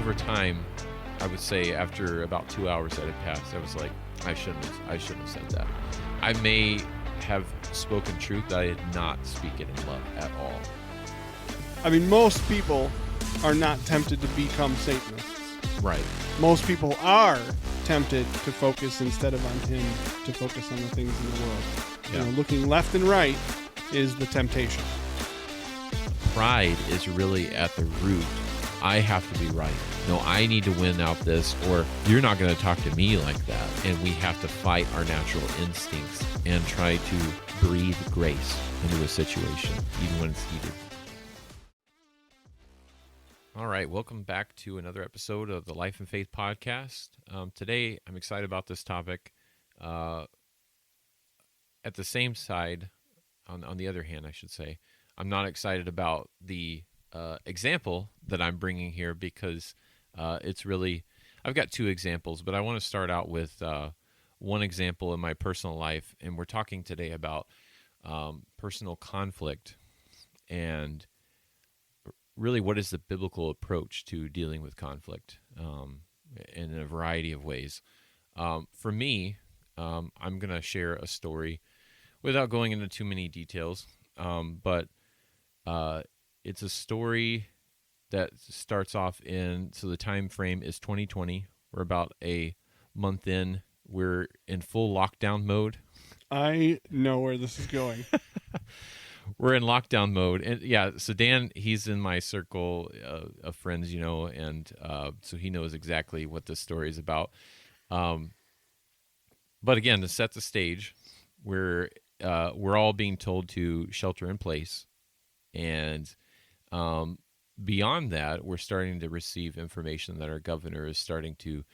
over time, I would say after about 2 hours that had passed, I was like, I shouldn't have said that. I may have spoken truth that I did not speak it in love at all. I mean, most people are not tempted to become Satanists. Right. Most people are tempted to focus instead of on Him, to focus on the things in the world. Yeah. Looking left and right is the temptation. Pride is really at the root. I have to be right. No, I need to win out this, or you're not going to talk to me like that. And we have to fight our natural instincts and try to breathe grace into a situation, even when it's heated. All right, welcome back to another episode of the Life and Faith Podcast. Today, I'm excited about this topic. At the same side, on the other hand, I should say, I'm not excited about the example that I'm bringing here because it's really, I've got two examples, but I want to start out with one example in my personal life, and we're talking today about personal conflict and really what is the biblical approach to dealing with conflict in a variety of ways. For me, I'm going to share a story without going into too many details, but it's a story that starts off so the time frame is 2020. We're about a month in. We're in full lockdown mode. I know where this is going. We're in lockdown mode. And yeah, so Dan, he's in my circle of friends, and so he knows exactly what this story is about. But again, to set the stage, we're all being told to shelter in place. And beyond that, we're starting to receive information that our governor is starting to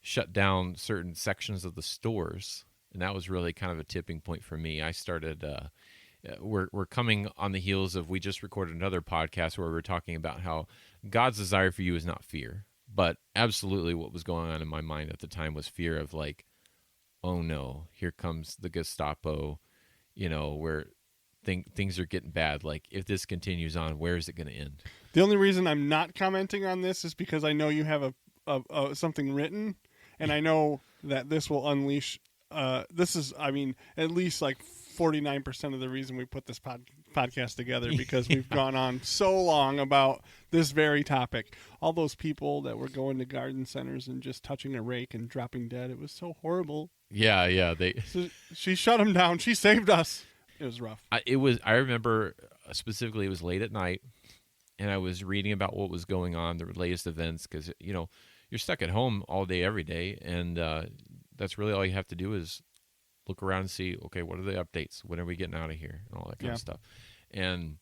shut down certain sections of the stores. And that was really kind of a tipping point for me. I started... We're coming on the heels of, we just recorded another podcast where we were talking about how God's desire for you is not fear. But absolutely what was going on in my mind at the time was fear of like, oh no, here comes the Gestapo, where things are getting bad. Like if this continues on, where is it going to end? The only reason I'm not commenting on this is because I know you have a something written, and I know that this will unleash. This is, I mean, at least like 49% of the reason we put this podcast together, because we've gone on so long about this very topic. All those people that were going to garden centers and just touching a rake and dropping dead. It was so horrible. Yeah. So she shut them down. She saved us. It was rough. I remember specifically it was late at night, and I was reading about what was going on, the latest events, because, you're stuck at home all day, every day, and that's really all you have to do is look around and see, okay, what are the updates? When are we getting out of here? And all that kind of stuff. And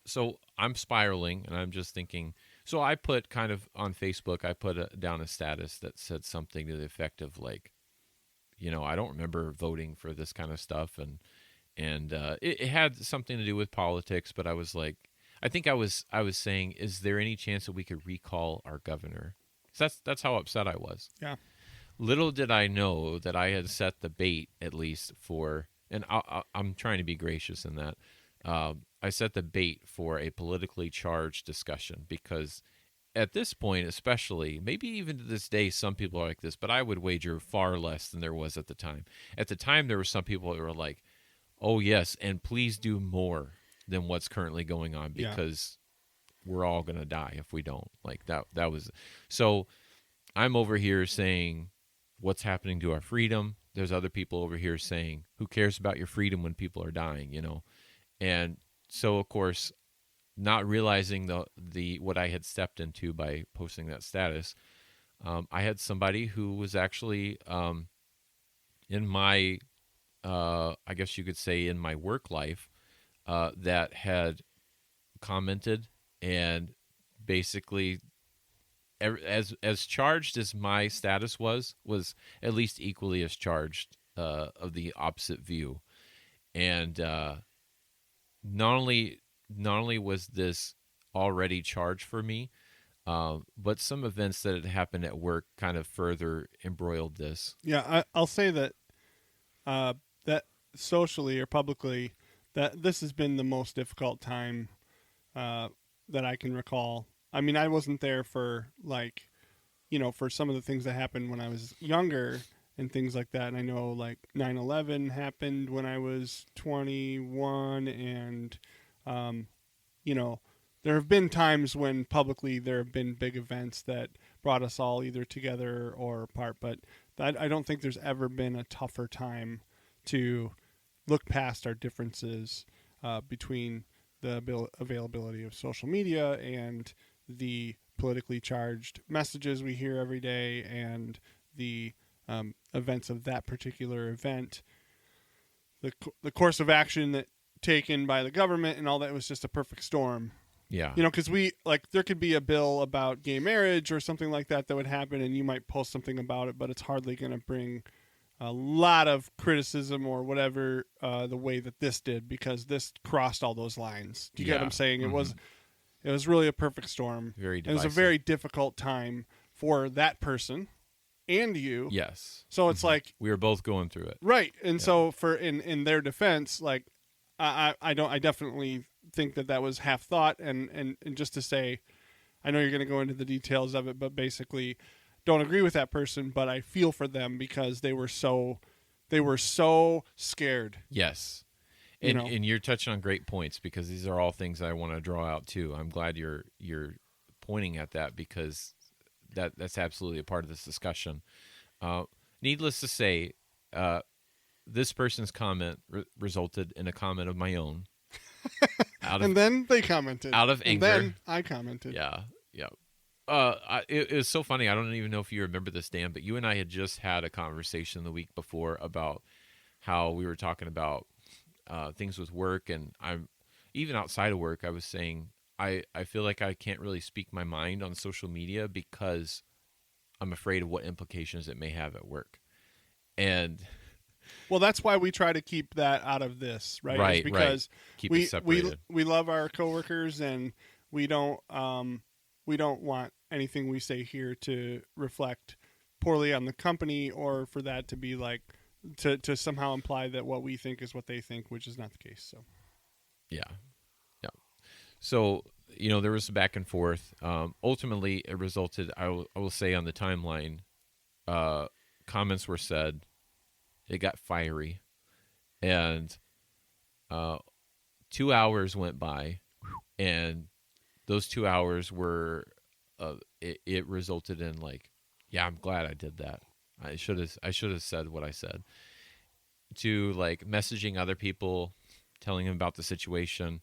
so I'm spiraling, and I'm just thinking. So I put kind of on Facebook, I put down a status that said something to the effect of like, I don't remember voting for this kind of stuff, and it had something to do with politics. But I was like, I think I was saying, is there any chance that we could recall our governor? That's how upset I was. Yeah. Little did I know that I had set the bait, at least for, and I'm trying to be gracious in that, I set the bait for a politically charged discussion, because at this point especially, maybe even to this day, some people are like this, but I would wager far less than there was at the time. At the time, there were some people that were like, oh yes, and please do more than what's currently going on, because we're all going to die if we don't. Like that was, so I'm over here saying, what's happening to our freedom? There's other people over here saying, who cares about your freedom when people are dying, And so, of course, not realizing the what I had stepped into by posting that status, I had somebody who was actually in my, I guess you could say in my work life, that had commented and basically, as charged as my status was at least equally as charged of the opposite view. And not only was this already charged for me, but some events that had happened at work kind of further embroiled this. Yeah, I'll say that that socially or publicly, that this has been the most difficult time that I can recall. I mean, I wasn't there for for some of the things that happened when I was younger and things like that. And I know like 9/11 happened when I was 21, and um, you know, there have been times when publicly there have been big events that brought us all either together or apart. But I don't think there's ever been a tougher time to look past our differences between the availability of social media and the politically charged messages we hear every day and the events of that particular event, the course of action that taken by the government and all that was just a perfect storm. Yeah. Because we like there could be a bill about gay marriage or something like that that would happen, and you might post something about it, but it's hardly going to bring a lot of criticism or whatever the way that this did, because this crossed all those lines. Do you get what I'm saying? It was really a perfect storm. Very It was divisive. a very difficult time for that person and you. Yes. So it's like we were both going through it. right, and so for in their defense, like I definitely think that was half thought, and just to say, I know you're going to go into the details of it, but basically, don't agree with that person, but I feel for them because they were so scared. Yes. And you're touching on great points, because these are all things I want to draw out too. I'm glad you're pointing at that, because that's absolutely a part of this discussion. Needless to say, this person's comment resulted in a comment of my own. And then they commented. Out of anger. And then I commented. Yeah. It was so funny. I don't even know if you remember this, Dan, but you and I had just had a conversation the week before about how we were talking about things with work, and I'm even outside of work. I was saying I feel like I can't really speak my mind on social media because I'm afraid of what implications it may have at work. And well, that's why we try to keep that out of this, right? Right, it's because right. Keep it separated. we love our coworkers, and we don't want anything we say here to reflect poorly on the company, or for that to be like to somehow imply that what we think is what they think, which is not the case. So yeah. So there was a back and forth. Ultimately, it resulted. I will say on the timeline, comments were said. It got fiery, and 2 hours went by, and those 2 hours were it resulted in like, yeah, I'm glad I did that. I should have said what I said. To like messaging other people, telling them about the situation.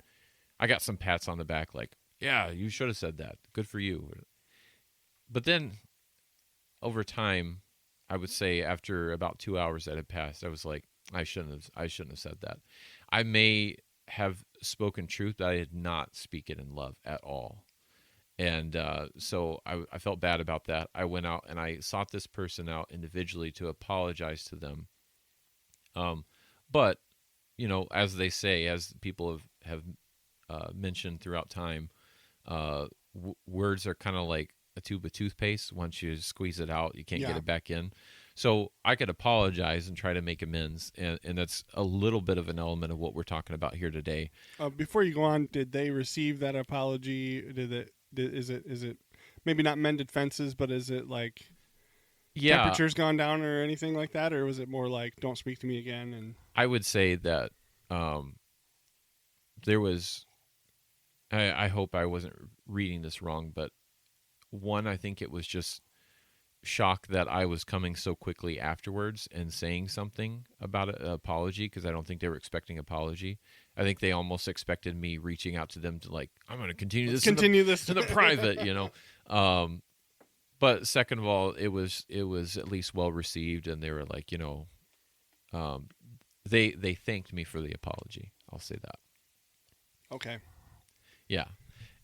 I got some pats on the back, like, yeah, you should have said that. Good for you. But then over time, I would say after about 2 hours that had passed, I was like, I shouldn't have said that. I may have spoken truth, but I did not speak it in love at all. And so I felt bad about that. I went out and I sought this person out individually to apologize to them. But, as they say, as people have mentioned throughout time, words are kind of like a tube of toothpaste. Once you squeeze it out, you can't get it back in. So I could apologize and try to make amends, and that's a little bit of an element of what we're talking about here today. Before you go on, did they receive that apology? Is it maybe not mended fences, but is it like temperature's gone down or anything like that, or was it more like don't speak to me again? And I would say that there was. I hope I wasn't reading this wrong, but one, I think it was just shock that I was coming so quickly afterwards and saying something about an apology, because I don't think they were expecting apology. I think they almost expected me reaching out to them to like, I'm going to continue this in the private, But second of all, it was at least well received, and they were like, they thanked me for the apology. I'll say that. Okay. Yeah.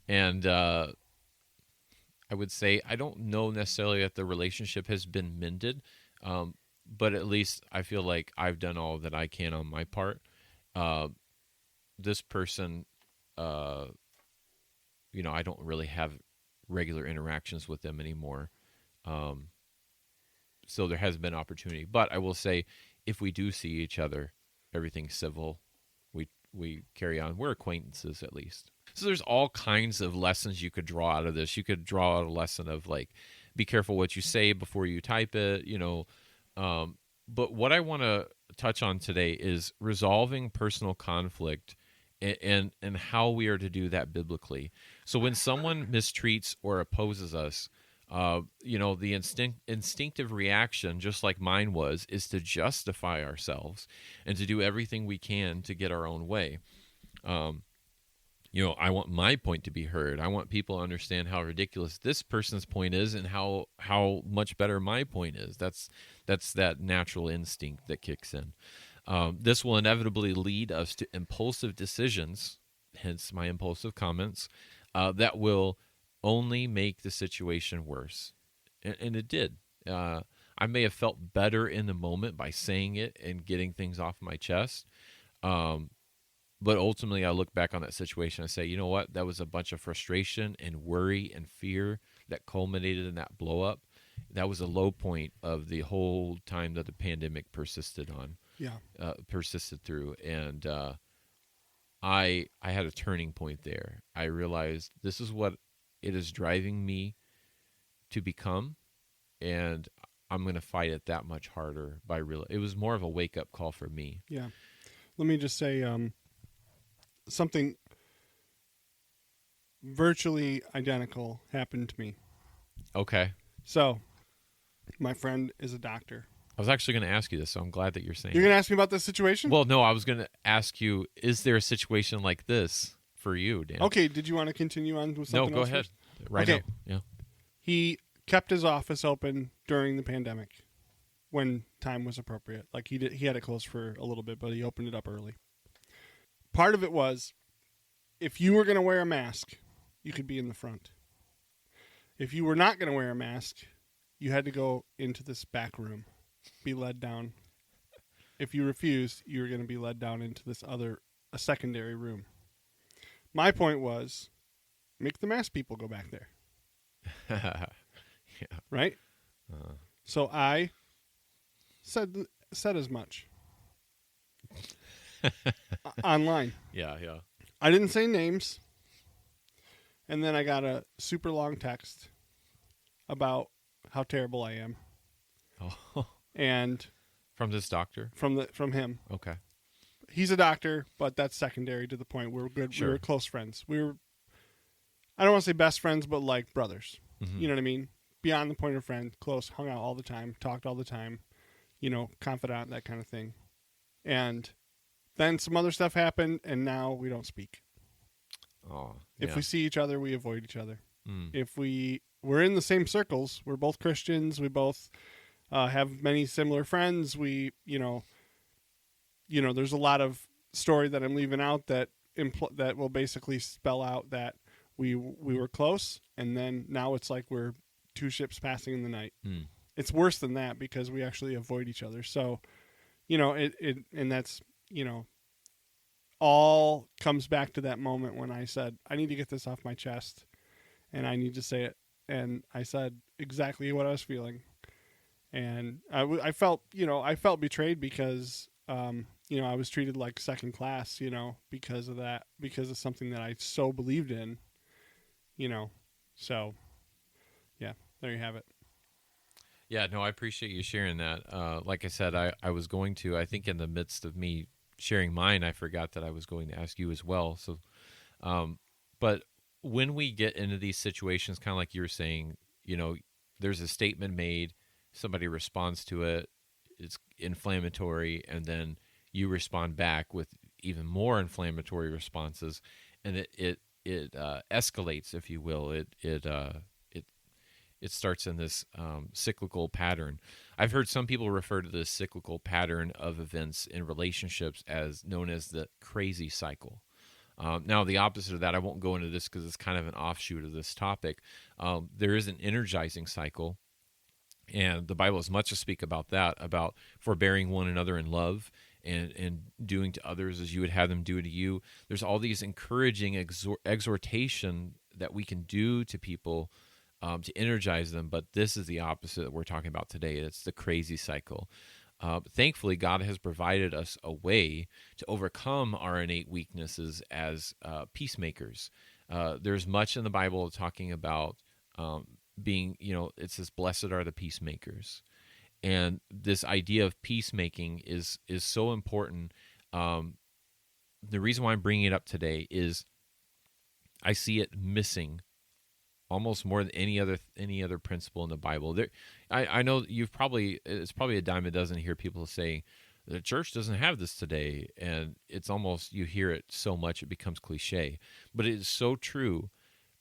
And I would say I don't know necessarily that the relationship has been mended, but at least I feel like I've done all that I can on my part. This person, I don't really have regular interactions with them anymore. So there has been opportunity. But I will say, if we do see each other, everything's civil. We carry on. We're acquaintances, at least. So there's all kinds of lessons you could draw out of this. You could draw out a lesson of like, be careful what you say before you type it, but what I want to touch on today is resolving personal conflict and how we are to do that biblically. So when someone mistreats or opposes us, the instinctive reaction, just like mine was, is to justify ourselves and to do everything we can to get our own way. Um, I want my point to be heard. I want people to understand how ridiculous this person's point is and how much better my point is. That's that natural instinct that kicks in. This will inevitably lead us to impulsive decisions, hence my impulsive comments, that will only make the situation worse. And it did. I may have felt better in the moment by saying it and getting things off my chest. But ultimately, I look back on that situation and say, you know what? That was a bunch of frustration and worry and fear that culminated in that blow up. That was a low point of the whole time that the pandemic Yeah. persisted through. And I had a turning point there. I realized this is what it is driving me to become, and I'm going to fight it that much harder. It was more of a wake up call for me. Yeah. Let me just say something virtually identical happened to me. Okay. So, my friend is a doctor. I was actually going to ask you this, so I'm glad that you're saying You're it. going to ask me about this situation? Well, no, I was going to ask you, is there a situation like this for you, Dan? Okay, did you want to continue on with something No, go else ahead. first? Right Okay. now. Yeah. He kept his office open during the pandemic when time was appropriate. Like he had it closed for a little bit, but he opened it up early. Part of it was if you were going to wear a mask, you could be in the front. If you were not going to wear a mask, you had to go into this back room, be led down. If you refused, you were going to be led down into a secondary room. My point was, make the mask people go back there. Yeah. Right? So I said as much online. Yeah. I didn't say names. And then I got a super long text about how terrible I am. Oh, And from this doctor? from him. Okay. He's a doctor, but that's secondary to the point. We were good. Sure. We were close friends. I don't want to say best friends, but like brothers. Mm-hmm. You know what I mean? Beyond the point of friend, close, hung out all the time, talked all the time, confidant, that kind of thing. And then some other stuff happened, and now we don't speak. Oh, If we see each other, we avoid each other. Mm. If we're in the same circles, we're both Christians, we both have many similar friends. There's a lot of story that I'm leaving out that that will basically spell out that we were close, and then now it's like we're two ships passing in the night. Mm. It's worse than that because we actually avoid each other. So, and that's, all comes back to that moment when I said, I need to get this off my chest and I need to say it. And I said exactly what I was feeling. And I felt betrayed because, I was treated like second class, because of that, because of something that I so believed in, so yeah, there you have it. Yeah, no, I appreciate you sharing that. Like I said, I was going to, I think in the midst of me sharing mine, I forgot that I was going to ask you as well. So, but when we get into these situations, kind of like you were saying, there's a statement made, somebody responds to it, it's inflammatory, and then you respond back with even more inflammatory responses, and it escalates, if you will. It starts in this cyclical pattern. I've heard some people refer to this cyclical pattern of events in relationships as known as the crazy cycle. Now, the opposite of that, I won't go into this because it's kind of an offshoot of this topic. There is an energizing cycle, and the Bible has much to speak about that, about forbearing one another in love and doing to others as you would have them do to you. There's all these encouraging exhortation that we can do to people to energize them, but this is the opposite that we're talking about today. It's the crazy cycle. Thankfully, God has provided us a way to overcome our innate weaknesses as peacemakers. There's much in the Bible talking about being, it says, "Blessed are the peacemakers," and this idea of peacemaking is so important. Um, the reason why I'm bringing it up today is I see it missing almost more than any other principle in the Bible. I know it's probably a dime a dozen to hear people say the church doesn't have this today, and it's almost, you hear it so much it becomes cliche, but it is so true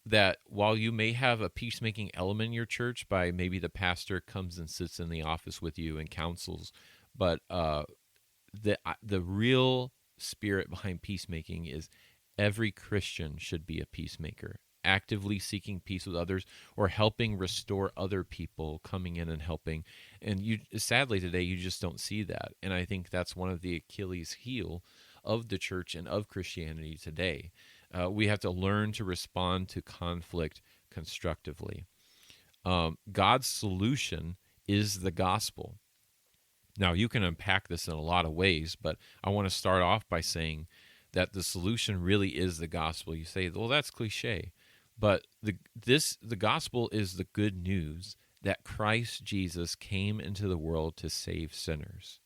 that while you may have a peacemaking element in your church by maybe the pastor comes and sits in the office with you and counsels, but the real spirit behind peacemaking is every Christian should be a peacemaker, actively seeking peace with others or helping restore other people, coming in and helping. And you, sadly today, you just don't see that. And I think that's one of the Achilles heel of the church and of Christianity today. We have to learn to respond to conflict constructively. God's solution is the gospel. Now, you can unpack this in a lot of ways, but I want to start off by saying that the solution really is the gospel. You say, well, that's cliche, but the gospel is the good news that Christ Jesus came into the world to save sinners.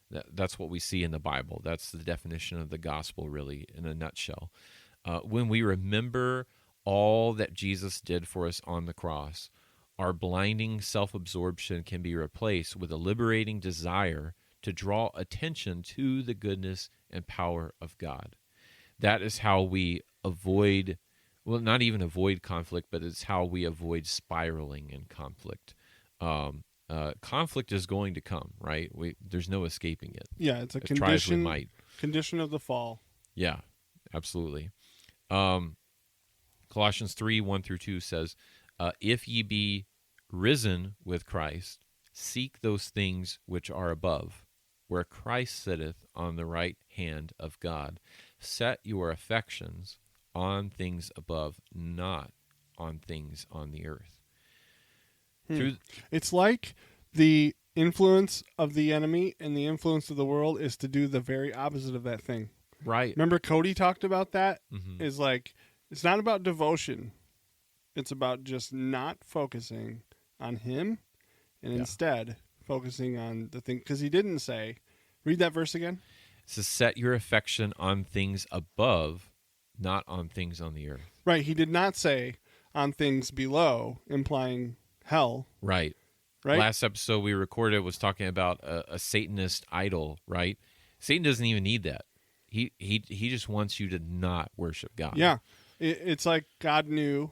That's what we see in the Bible. That's the definition of the gospel, really, in a nutshell. When we remember all that Jesus did for us on the cross, our blinding self-absorption can be replaced with a liberating desire to draw attention to the goodness and power of God. That is how we avoid, well, not even avoid conflict, but it's how we avoid spiraling in conflict. Conflict is going to come, right? There's no escaping it. Yeah, it's a As try as we condition might. condition of the fall. Yeah, absolutely. Colossians 3:1-2 says, if ye be risen with Christ, seek those things which are above, where Christ sitteth on the right hand of God. Set your affections on things above, not on things on the earth. Through It's like the influence of the enemy and the influence of the world is to do the very opposite of that thing. right, Remember Cody talked about that? Mhm. Is like, it's not about devotion. It's about just not focusing on him and Yeah. instead focusing on the thing. Because he didn't say, read that verse again. It says, set your affection on things above, not on things on the earth. Right. He did not say on things below, implying hell. Right. Right. Last episode we recorded was talking about a Satanist idol, right? Satan doesn't even need that. He just wants you to not worship God. Yeah. It's like God knew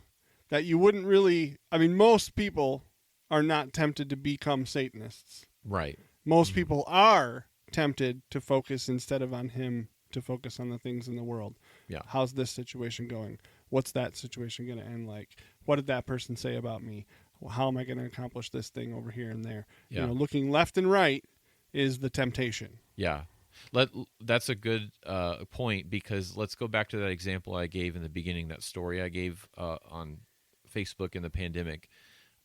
that you wouldn't really, I mean, most people are not tempted to become Satanists. Right. Most people are tempted to focus instead of on him, to focus on the things in the world. Yeah. How's this situation going? What's that situation going to end like? What did that person say about me? Well, how am I going to accomplish this thing over here and there? Yeah. You know, looking left and right is the temptation. Yeah. That's a good point, because let's go back to that example I gave in the beginning, that story I gave on Facebook in the pandemic.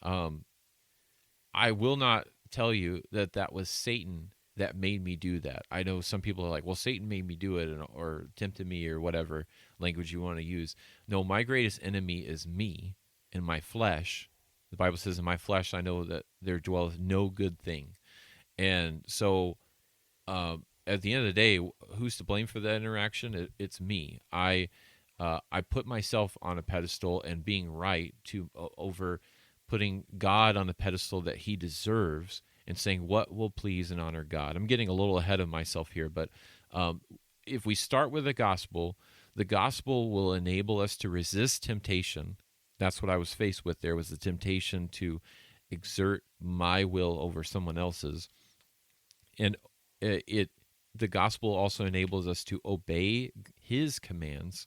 I will not tell you that was Satan that made me do that. I know some people are like, well, Satan made me do it, or tempted me, or whatever language you want to use. No, my greatest enemy is me and my flesh. The Bible says, in my flesh I know that there dwelleth no good thing. And so at the end of the day, who's to blame for that interaction? It's me. I put myself on a pedestal, and being right to over putting God on the pedestal that he deserves, and saying what will please and honor God. I'm getting a little ahead of myself here, but if we start with the gospel will enable us to resist temptation. That's what I was faced with. There was the temptation to exert my will over someone else's. And the gospel also enables us to obey his commands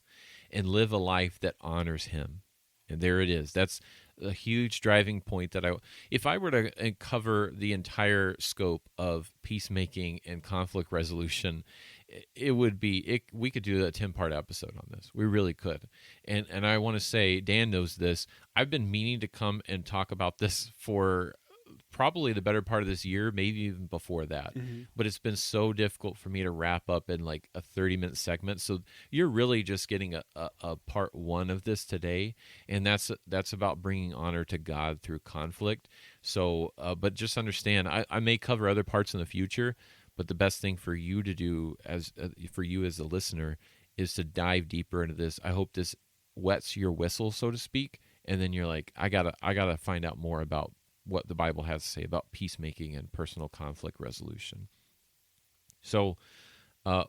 and live a life that honors him. And there it is. That's a huge driving point that if I were to cover the entire scope of peacemaking and conflict resolution, we could do a 10-part episode on this. We really could. And I want to say, Dan knows this. I've been meaning to come and talk about this for probably the better part of this year, maybe even before that. Mm-hmm. But it's been so difficult for me to wrap up in like a 30-minute segment. So you're really just getting a part one of this today, and that's about bringing honor to God through conflict. So, but just understand, I may cover other parts in the future, but the best thing for you to do for you as a listener is to dive deeper into this. I hope this wets your whistle, so to speak, and then you're like, I gotta find out more about what the Bible has to say about peacemaking and personal conflict resolution. So,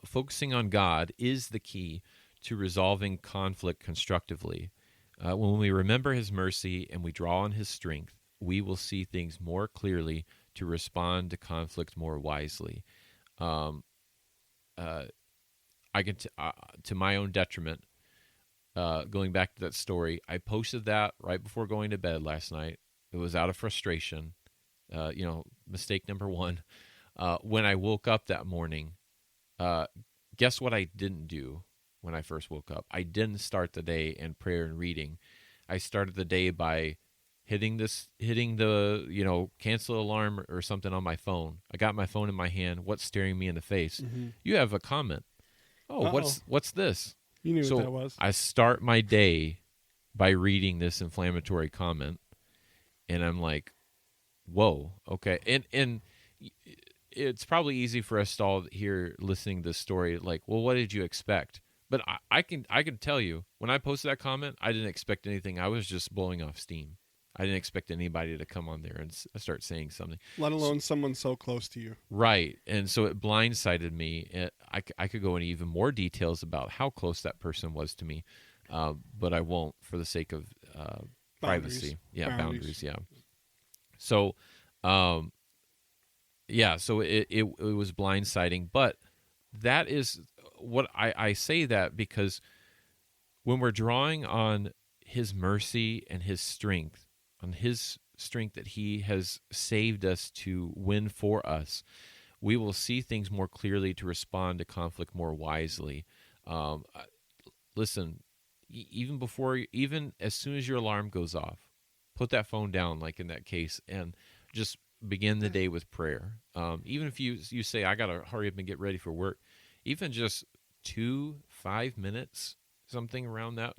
focusing on God is the key to resolving conflict constructively. When we remember His mercy and we draw on His strength, we will see things more clearly to respond to conflict more wisely. Um, I can, to my own detriment, going back to that story, I posted that right before going to bed last night. It was out of frustration. Mistake number one. When I woke up that morning, guess what I didn't do when I first woke up? I didn't start the day in prayer and reading. I started the day by hitting the cancel alarm or something on my phone. I got my phone in my hand. What's staring me in the face? Mm-hmm. You have a comment. Oh, Uh-oh. what's this? You knew So what that was. I start my day by reading this inflammatory comment, and I'm like, whoa, okay. And it's probably easy for us all here listening to this story, like, well, what did you expect? But I can tell you, when I posted that comment, I didn't expect anything. I was just blowing off steam. I didn't expect anybody to come on there and start saying something. Let alone someone so close to you. Right. And so it blindsided me. I could go into even more details about how close that person was to me, but I won't for the sake of privacy. Yeah, boundaries. Yeah. So, so it was blindsiding. But that is what I say that because when we're drawing on His mercy and His strength, on His strength that He has saved us to win for us, we will see things more clearly to respond to conflict more wisely. Listen, even as soon as your alarm goes off, put that phone down, like in that case, and just begin the day with prayer. Even if you say, I got to hurry up and get ready for work, even just 5 minutes, something around that,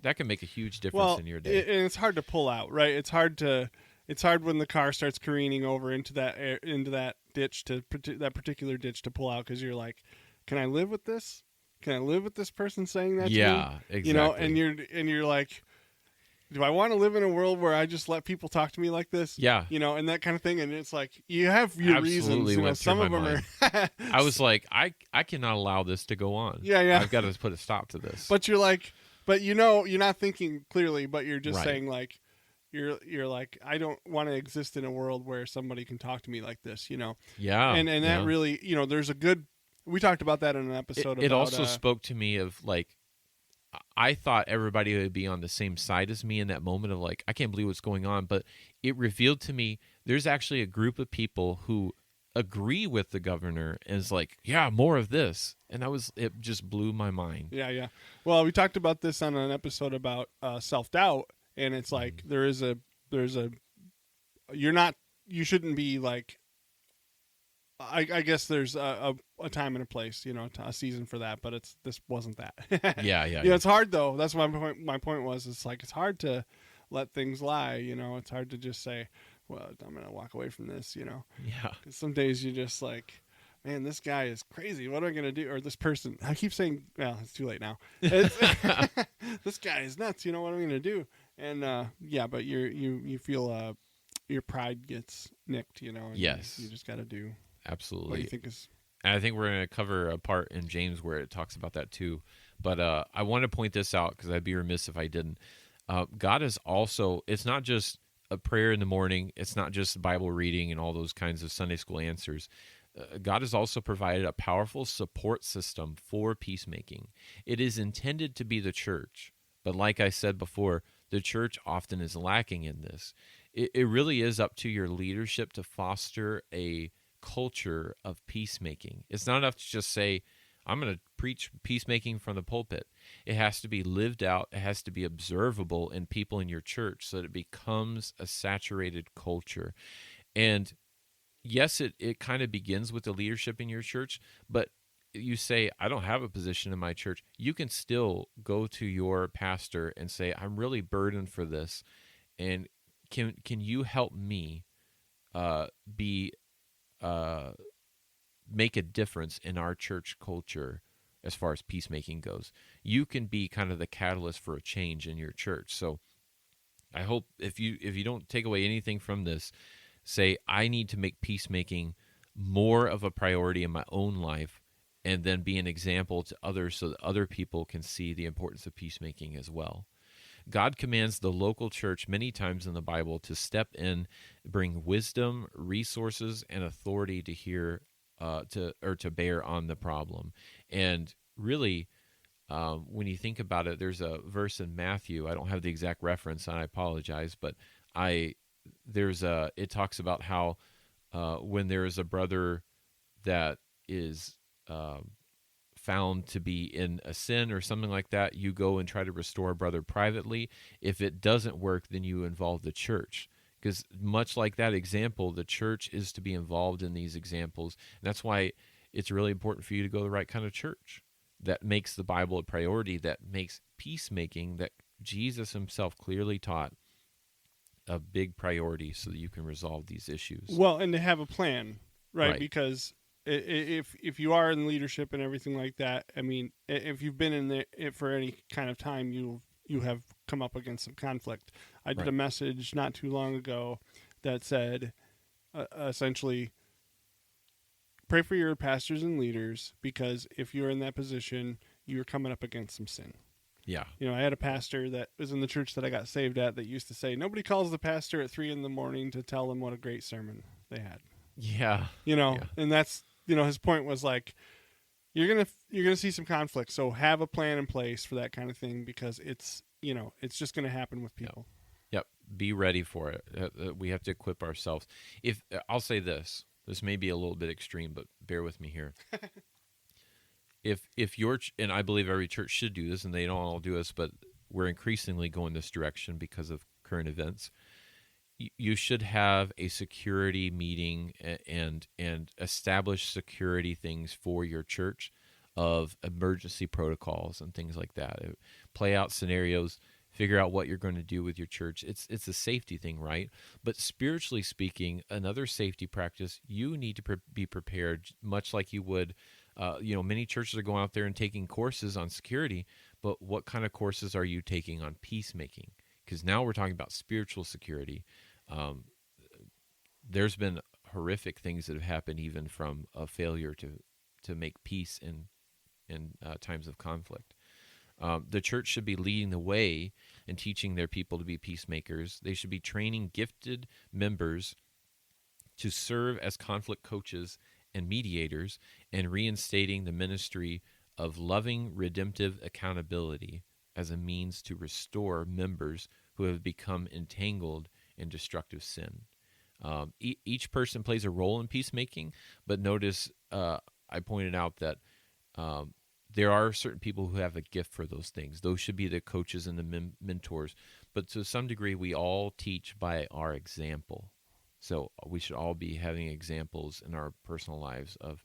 that can make a huge difference in your day. And it's hard to pull out, right? It's hard when the car starts careening over into that ditch, that particular ditch, to pull out, because you're like, can I live with this? Can I live with this person saying that to me? Yeah, exactly. And you're like, do I want to live in a world where I just let people talk to me like this? Yeah. And that kind of thing. And it's like, you have your Absolutely reasons. Some of them are. I was like, I cannot allow this to go on. Yeah. I've got to put a stop to this. But you're like, you're not thinking clearly, but you're just saying, like, you're like, I don't want to exist in a world where somebody can talk to me like this, Yeah. And that really, there's a good, we talked about that in an episode. It also spoke to me of, like, I thought everybody would be on the same side as me in that moment of, like, I can't believe what's going on. But it revealed to me there's actually a group of people who agree with the governor and is like, yeah, more of this. And it just blew my mind. Yeah. Well, we talked about this on an episode about self-doubt. And it's like, you shouldn't be like, I guess there's a time and a place, a season for that, but this wasn't that. Yeah. It's hard though. That's my point. My point was, it's like, it's hard to let things lie. It's hard to just say, well, I'm going to walk away from this, Yeah. 'Cause some days you're just like, man, this guy is crazy. What am I going to do? Or this person, I keep saying, well, it's too late now. This guy is nuts. What am I going to do? And, but you feel, your pride gets nicked, and Yes. you just got to do. Absolutely. What do you think is? And I think we're going to cover a part in James where it talks about that too. But I want to point this out because I'd be remiss if I didn't. God is also, it's not just a prayer in the morning. It's not just Bible reading and all those kinds of Sunday school answers. God has also provided a powerful support system for peacemaking. It is intended to be the church. But like I said before, the church often is lacking in this. It really is up to your leadership to foster a culture of peacemaking. It's not enough to just say, I'm going to preach peacemaking from the pulpit. It has to be lived out. It has to be observable in people in your church so that it becomes a saturated culture. And yes, it kind of begins with the leadership in your church, but you say, I don't have a position in my church. You can still go to your pastor and say, I'm really burdened for this. And can you help me be uh, make a difference in our church culture as far as peacemaking goes? You can be kind of the catalyst for a change in your church. So I hope if you don't take away anything from this, say I need to make peacemaking more of a priority in my own life, and then be an example to others so that other people can see the importance of peacemaking as well. God commands the local church many times in the Bible to step in, bring wisdom, resources, and authority to hear to bear on the problem. And really, when you think about it, there's a verse in Matthew. I don't have the exact reference, and I apologize, but I it talks about how when there is a brother that is found to be in a sin or something like that, you go and try to restore a brother privately. If it doesn't work, then you involve the church. Because much like that example, the church is to be involved in these examples. And that's why it's really important for you to go to the right kind of church that makes the Bible a priority, that makes peacemaking, that Jesus himself clearly taught, a big priority so that you can resolve these issues. Well, and to have a plan, right? Right. Because if you are in leadership and everything like that, I mean, if you've been in it for any kind of time, you have come up against some conflict. I did a Right. message not too long ago that said, essentially, pray for your pastors and leaders, because if you're in that position, you're coming up against some sin. Yeah. You know, I had a pastor that was in the church that I got saved at that used to say, nobody calls the pastor at 3 a.m. to tell them what a great sermon they had. Yeah. You know, Yeah. and that's, you know, his point was like, you're gonna see some conflict, so have a plan in place for that kind of thing, because it's, you know, it's just gonna happen with Yep. people. Yep. Be ready for it. We have to equip ourselves. If I'll say this, this may be a little bit extreme, but bear with me here. If your and I believe every church should do this, and they don't all do this, but we're increasingly going this direction because of current events. You should have a security meeting and establish security things for your church, of emergency protocols and things like that. Play out scenarios, figure out what you're going to do with your church. It's a safety thing, right? But spiritually speaking, another safety practice, you need to be prepared, much like you would. Many churches are going out there and taking courses on security, but what kind of courses are you taking on peacemaking? Because now we're talking about spiritual security. Um, there's been horrific things that have happened, even from a failure to make peace in times of conflict. The church should be leading the way and teaching their people to be peacemakers. They should be training gifted members to serve as conflict coaches and mediators, and reinstating the ministry of loving, redemptive accountability as a means to restore members who have become entangled in destructive sin. Each person plays a role in peacemaking, but notice I pointed out that um, there are certain people who have a gift for those things. Those should be the coaches and the mentors. But to some degree, we all teach by our example. So we should all be having examples in our personal lives of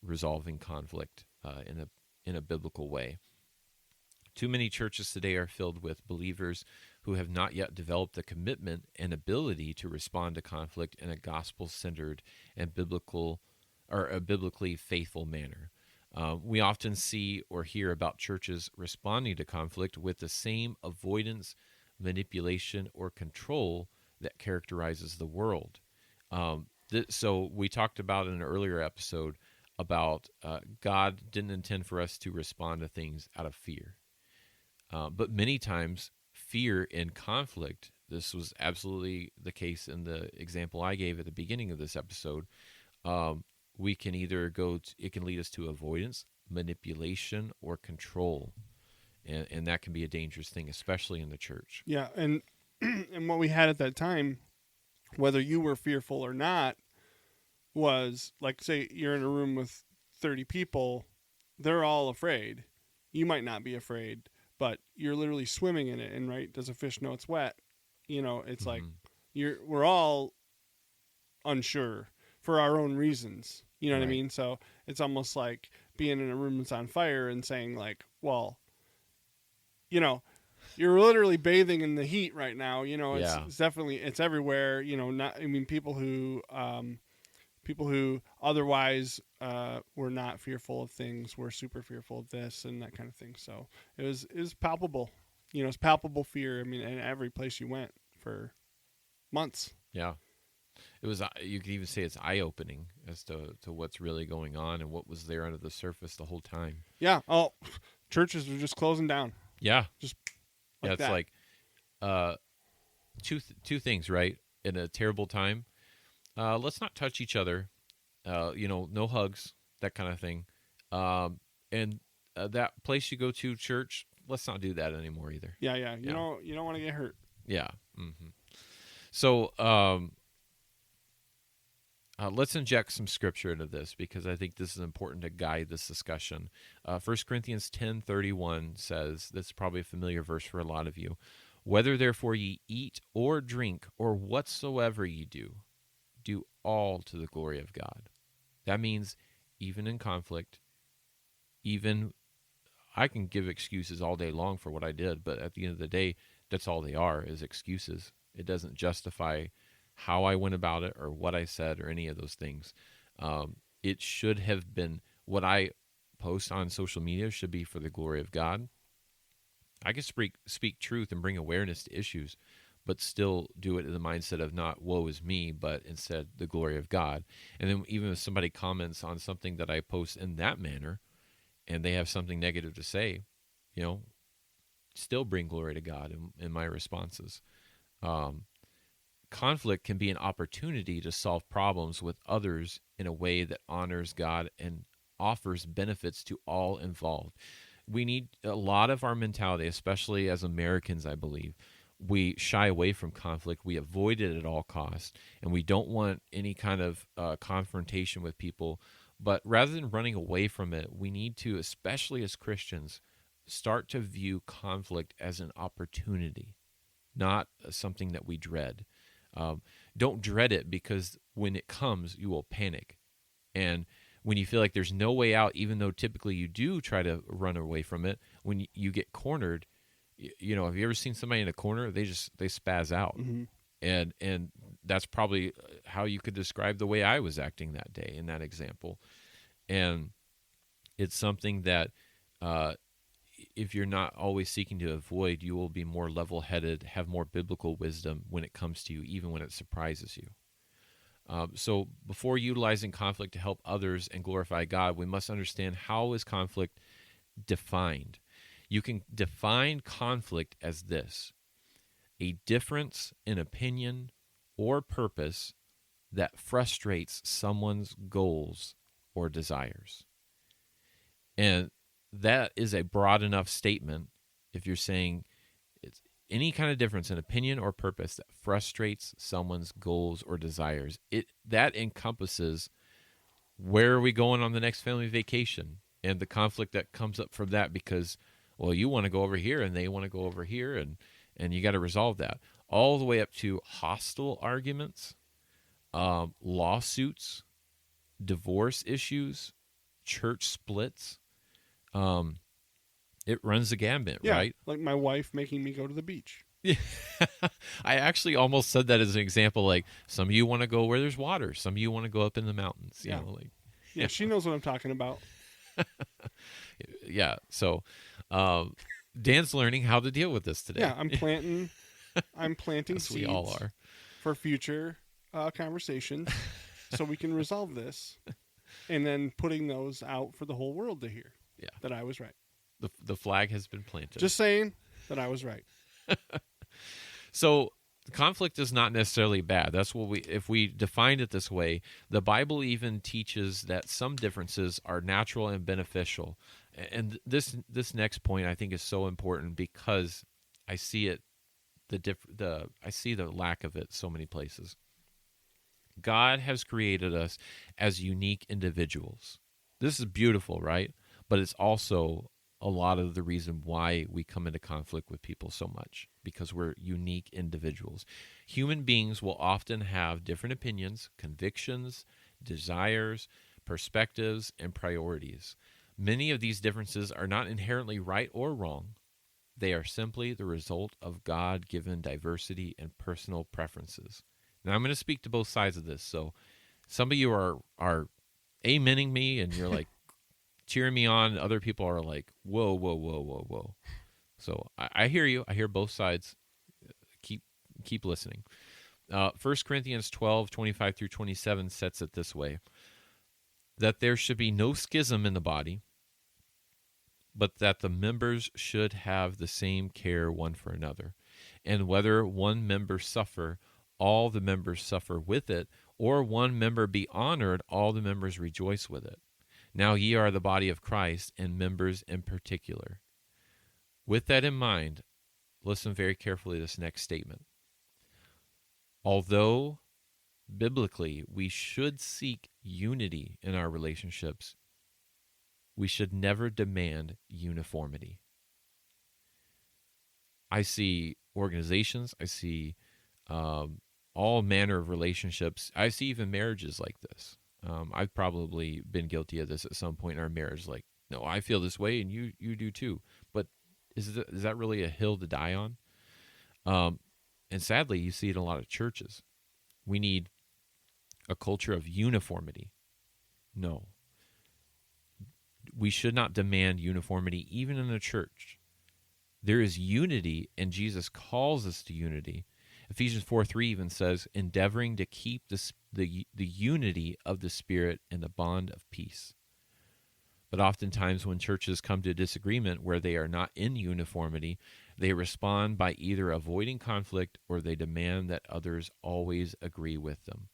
resolving conflict in a biblical way. Too many churches today are filled with believers who have not yet developed the commitment and ability to respond to conflict in a gospel-centered and a biblically faithful manner. We often see or hear about churches responding to conflict with the same avoidance, manipulation, or control that characterizes the world. So we talked about in an earlier episode about God didn't intend for us to respond to things out of fear. But many times, fear and conflict, this was absolutely the case in the example I gave at the beginning of this episode. We can either it can lead us to avoidance, manipulation, or control. And that can be a dangerous thing, especially in the church. Yeah, and and what we had at that time, whether you were fearful or not, was like, say you're in a room with 30 people, they're all afraid. You might not be afraid, but you're literally swimming in it. And right, does a fish know it's wet? You know, it's like Mm-hmm. we're all unsure for our own reasons. You know what I Right. mean? So it's almost like being in a room that's on fire and saying like, well, you know, you're literally bathing in the heat right now. You know, Yeah. it's definitely it's everywhere. You know, not I mean people who otherwise were not fearful of things were super fearful of this and that kind of thing. So it was palpable. You know, it's palpable fear. I mean, in every place you went for months. Yeah. It was. You could even say it's eye opening as to what's really going on and what was there under the surface the whole time. Yeah. Oh, churches were just closing down, Yeah. just Yeah. like It's that. like uh, two things, right? In a terrible time, let's not touch each other. No hugs, that kind of thing. And that place you go to, church, let's not do that anymore either. Yeah, yeah. Yeah. You don't want to get hurt. Yeah. So let's inject some scripture into this because I think this is important to guide this discussion. 1 Corinthians 10:31 says, this is probably a familiar verse for a lot of you. Whether therefore ye eat or drink or whatsoever ye do, do all to the glory of God. That means even in conflict, even I can give excuses all day long for what I did, but at the end of the day, that's all they are is excuses. It doesn't justify how I went about it or what I said or any of those things. It should have been what I post on social media should be for the glory of God. I can speak truth and bring awareness to issues, but still do it in the mindset of not woe is me, but instead the glory of God. And then even if somebody comments on something that I post in that manner and they have something negative to say, you know, still bring glory to God in my responses. Um, Conflict can be an opportunity to solve problems with others in a way that honors God and offers benefits to all involved. We need a lot of our mentality, especially as Americans, I believe. We shy away from conflict. We avoid it at all costs, and we don't want any kind of confrontation with people. But rather than running away from it, we need to, especially as Christians, start to view conflict as an opportunity, not something that we dread. Don't dread it because when it comes, you will panic. And when you feel like there's no way out, even though typically you do try to run away from it, when you get cornered, have you ever seen somebody in a corner? They spaz out, Mm-hmm. and that's probably how you could describe the way I was acting that day in that example. And it's something that if you're not always seeking to avoid, you will be more level-headed, have more biblical wisdom when it comes to you, even when it surprises you. So before utilizing conflict to help others and glorify God, we must understand how is conflict defined. You can define conflict as this: a difference in opinion or purpose that frustrates someone's goals or desires. And that is a broad enough statement if you're saying it's any kind of difference in opinion or purpose that frustrates someone's goals or desires. That encompasses where are we going on the next family vacation and the conflict that comes up from that because, well, you want to go over here and they want to go over here and you got to resolve that. All the way up to hostile arguments, lawsuits, divorce issues, church splits. It runs the gambit, Yeah, right? like my wife making me go to the beach. Yeah. I actually almost said that as an example. Like some of you want to go where there's water, some of you want to go up in the mountains. Yeah. Like Yeah, she knows what I'm talking about. yeah. So Dan's learning how to deal with this today. Yeah, I'm planting Yes, we seeds all are. for future conversations so we can resolve this and then putting those out for the whole world to hear. Yeah. That I was right. The flag has been planted. Just saying that I was right. So conflict is not necessarily bad. That's what if we define it this way, the Bible even teaches that some differences are natural and beneficial. And this next point I think is so important because I see it I see the lack of it so many places. God has created us as unique individuals. This is beautiful, right? But it's also a lot of the reason why we come into conflict with people so much. because we're unique individuals. Human beings will often have different opinions, convictions, desires, perspectives, and priorities. Many of these differences are not inherently right or wrong. They are simply the result of God given diversity and personal preferences. Now, I'm going to speak to both sides of this. So, some of you are amening me and you're like cheering me on. Other people are like, whoa, whoa, whoa, whoa, whoa. So, I hear you. I hear both sides. Keep keep listening. 1 Corinthians 12:25 through 27 sets it this way: that there should be no schism in the body, but that the members should have the same care one for another. And whether one member suffer, all the members suffer with it, or one member be honored, all the members rejoice with it. Now ye are the body of Christ, and members in particular. With that in mind, listen very carefully to this next statement. Although biblically we should seek unity in our relationships, we should never demand uniformity. I see organizations, I see all manner of relationships. I see even marriages like this. I've probably been guilty of this at some point in our marriage. Like, no, I feel this way, and you do too. But is that really a hill to die on? And sadly, you see it in a lot of churches. We need a culture of uniformity. No, we should not demand uniformity even in a church. There is unity, and Jesus calls us to unity. Ephesians 4:3 even says, endeavoring to keep the unity of the Spirit in the bond of peace. But oftentimes when churches come to disagreement where they are not in uniformity, they respond by either avoiding conflict or they demand that others always agree with them.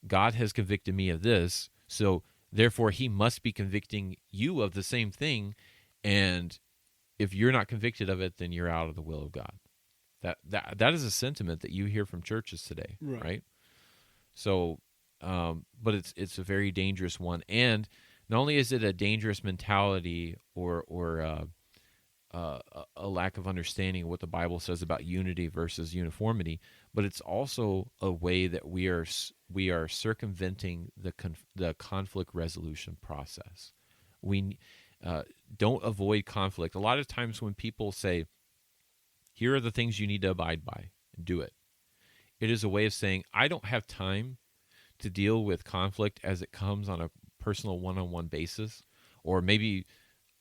God has convicted me of this, so therefore he must be convicting you of the same thing, and if you're not convicted of it, then you're out of the will of God. That is a sentiment that you hear from churches today, right? So, but it's a very dangerous one, and not only is it a dangerous mentality or a lack of understanding of what the Bible says about unity versus uniformity, but it's also a way that we are circumventing the conflict resolution process. We don't avoid conflict. A lot of times when people say, here are the things you need to abide by, and do it, it is a way of saying, I don't have time to deal with conflict as it comes on a personal one-on-one basis, or maybe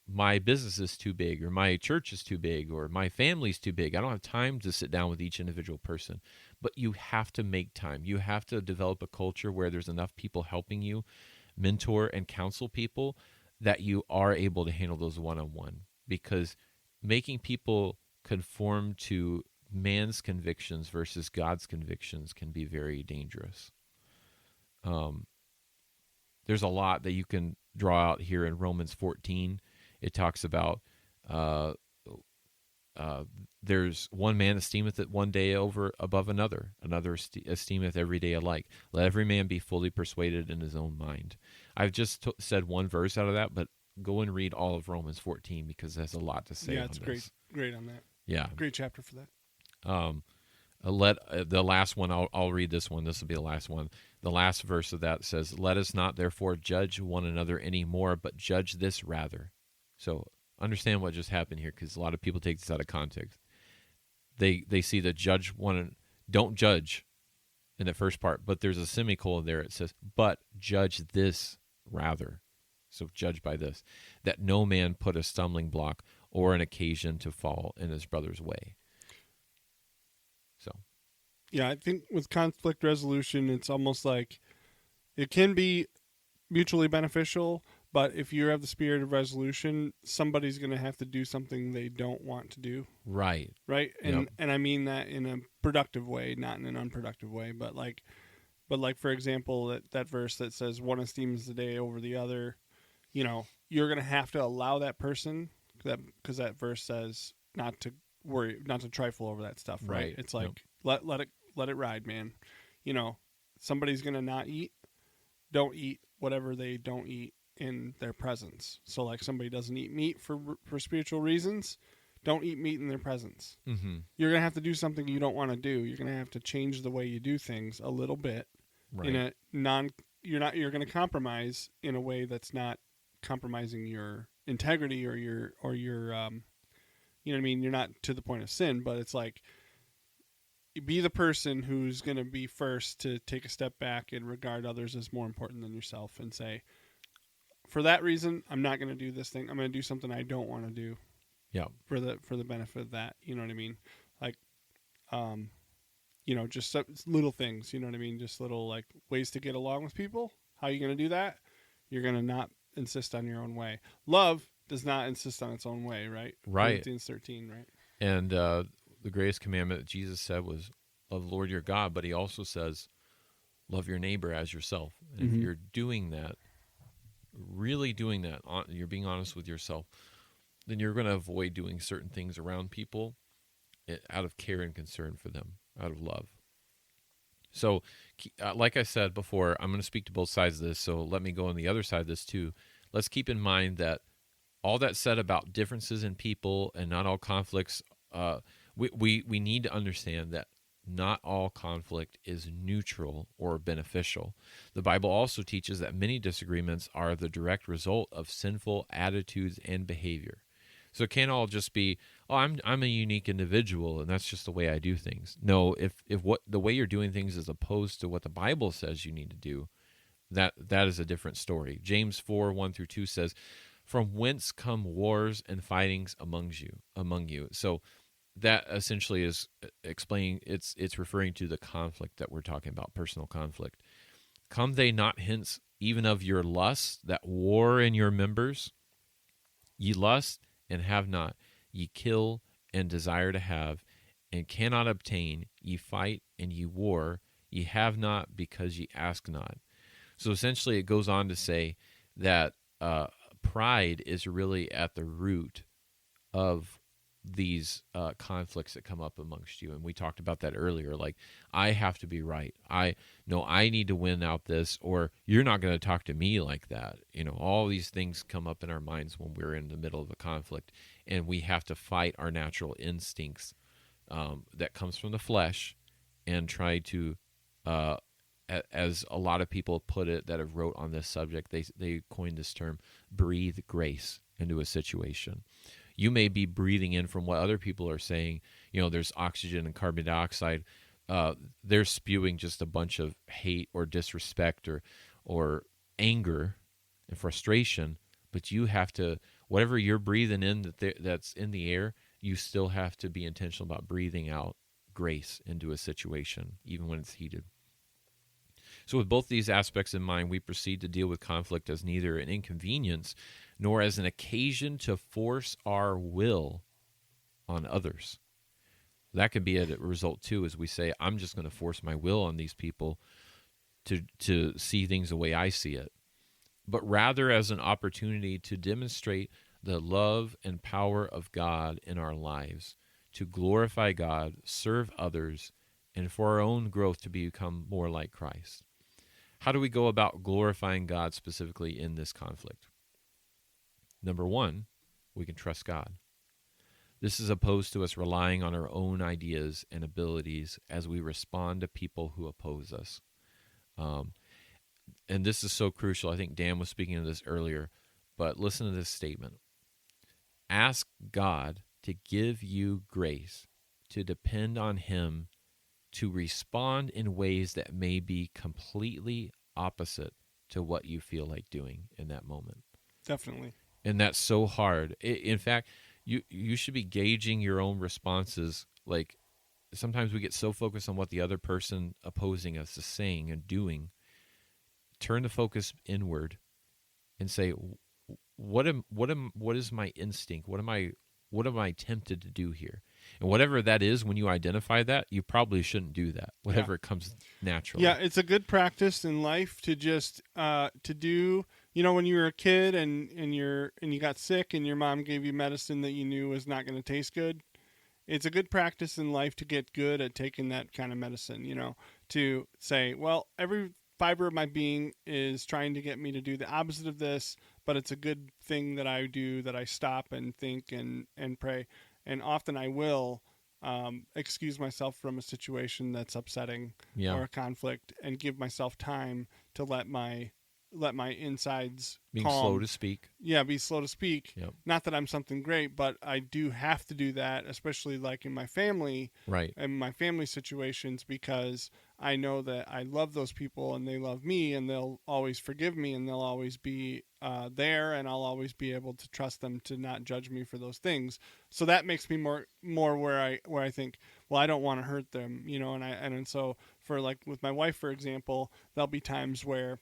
my business is too big, or my church is too big, or my family's too big. I don't have time to sit down with each individual person. But you have to make time. You have to develop a culture where there's enough people helping you mentor and counsel people that you are able to handle those one-on-one, because making people conform to man's convictions versus God's convictions can be very dangerous. There's a lot that you can draw out here in Romans 14. It talks about there's one man esteemeth it one day over above another esteemeth every day alike. Let every man be fully persuaded in his own mind. I've just said one verse out of that, but go and read all of Romans 14 because there's a lot to say. Yeah, on it's this. great on that. Yeah, great chapter for that. The last one, I'll read this one. This will be the last one. The last verse of that says, "Let us not therefore judge one another anymore, but judge this rather." So understand what just happened here, because a lot of people take this out of context. They see the judge one, don't judge in the first part, but there's a semicolon there. It says, "But judge this rather." So judge by this, that no man put a stumbling block or an occasion to fall in his brother's way. So, yeah, I think with conflict resolution, it's almost like it can be mutually beneficial, but if you have the spirit of resolution, somebody's going to have to do something they don't want to do. right. And and I mean that in a productive way, not in an unproductive way. But like for example, that verse that says one esteems the day over the other, you're going to have to allow that person, because that verse says not to worry, not to trifle over that stuff. Right? It's like let it ride, man. Somebody's going to not eat. Don't eat whatever they don't eat in their presence. So like somebody doesn't eat meat for spiritual reasons, don't eat meat in their presence. Mm-hmm. You're going to have to do something you don't want to do. You're going to have to change the way you do things a little bit in Right. a you're going to compromise in a way that's not compromising your integrity or your you know what I mean? You're not to the point of sin, but it's like be the person who's going to be first to take a step back and regard others as more important than yourself and say, for that reason, I'm not going to do this thing. I'm going to do something I don't want to do Yeah. for the benefit of that. You know what I mean? Like, um, just little things. You know what I mean? Just little like ways to get along with people. How are you going to do that? You're going to not insist on your own way. Love does not insist on its own way, right? Right. Corinthians 13, right? And the greatest commandment that Jesus said was love the Lord your God, but he also says love your neighbor as yourself. And if you're doing that, really doing that, you're being honest with yourself, then you're going to avoid doing certain things around people out of care and concern for them, out of love. So, like I said before, I'm going to speak to both sides of this, so let me go on the other side of this too. Let's keep in mind that all that said about differences in people and not all conflicts, we need to understand that not all conflict is neutral or beneficial. The Bible also teaches that many disagreements are the direct result of sinful attitudes and behavior. So it can't all just be, oh, I'm a unique individual and that's just the way I do things. No, if what the way you're doing things is opposed to what the Bible says you need to do, that is a different story. James 4:1-2 says, "From whence come wars and fightings among you." So that essentially is explaining, it's referring to the conflict that we're talking about, personal conflict. Come they not hence even of your lusts that war in your members? Ye lust and have not, ye kill and desire to have, and cannot obtain, ye fight and ye war, ye have not because ye ask not. So essentially it goes on to say that pride is really at the root of these conflicts that come up amongst you. And we talked about that earlier. Like, I have to be right. I need to win out this, or you're not going to talk to me like that. All these things come up in our minds when we're in the middle of a conflict, and we have to fight our natural instincts that comes from the flesh and try to, as a lot of people put it that have wrote on this subject, they coined this term, breathe grace into a situation. You may be breathing in from what other people are saying. There's oxygen and carbon dioxide. They're spewing just a bunch of hate or disrespect or anger and frustration. But you have to, whatever you're breathing in that's in the air, you still have to be intentional about breathing out grace into a situation, even when it's heated. So with both these aspects in mind, we proceed to deal with conflict as neither an inconvenience nor as an occasion to force our will on others. That could be a result too, as we say, I'm just going to force my will on these people to see things the way I see it, but rather as an opportunity to demonstrate the love and power of God in our lives, to glorify God, serve others, and for our own growth to become more like Christ. How do we go about glorifying God specifically in this conflict? Number one, we can trust God. This is opposed to us relying on our own ideas and abilities as we respond to people who oppose us. And this is so crucial. I think Dan was speaking of this earlier, but listen to this statement. Ask God to give you grace to depend on Him to respond in ways that may be completely opposite to what you feel like doing in that moment. Definitely. And that's so hard. In fact, you should be gauging your own responses. Like, sometimes we get so focused on what the other person opposing us is saying and doing. Turn the focus inward and say, what is my instinct? What am I tempted to do here? And whatever that is, when you identify that, you probably shouldn't do that. Whatever it comes naturally. Yeah, it's a good practice in life to just to do. When you were a kid and you got sick and your mom gave you medicine that you knew was not going to taste good. It's a good practice in life to get good at taking that kind of medicine. To say, well, every fiber of my being is trying to get me to do the opposite of this, but it's a good thing that I do, that I stop and think and pray. and often I will excuse myself from a situation that's upsetting Yeah. or a conflict, and give myself time to let my insides Being slow calm. to speak. Yeah, be slow to speak. Yep. Not that I'm something great, but I do have to do that, especially like in my family Right. and my family situations, because I know that I love those people and they love me, and they'll always forgive me, and they'll always be there, and I'll always be able to trust them to not judge me for those things. So that makes me more where I think, well, I don't want to hurt them, and so for like with my wife, for example, there'll be times where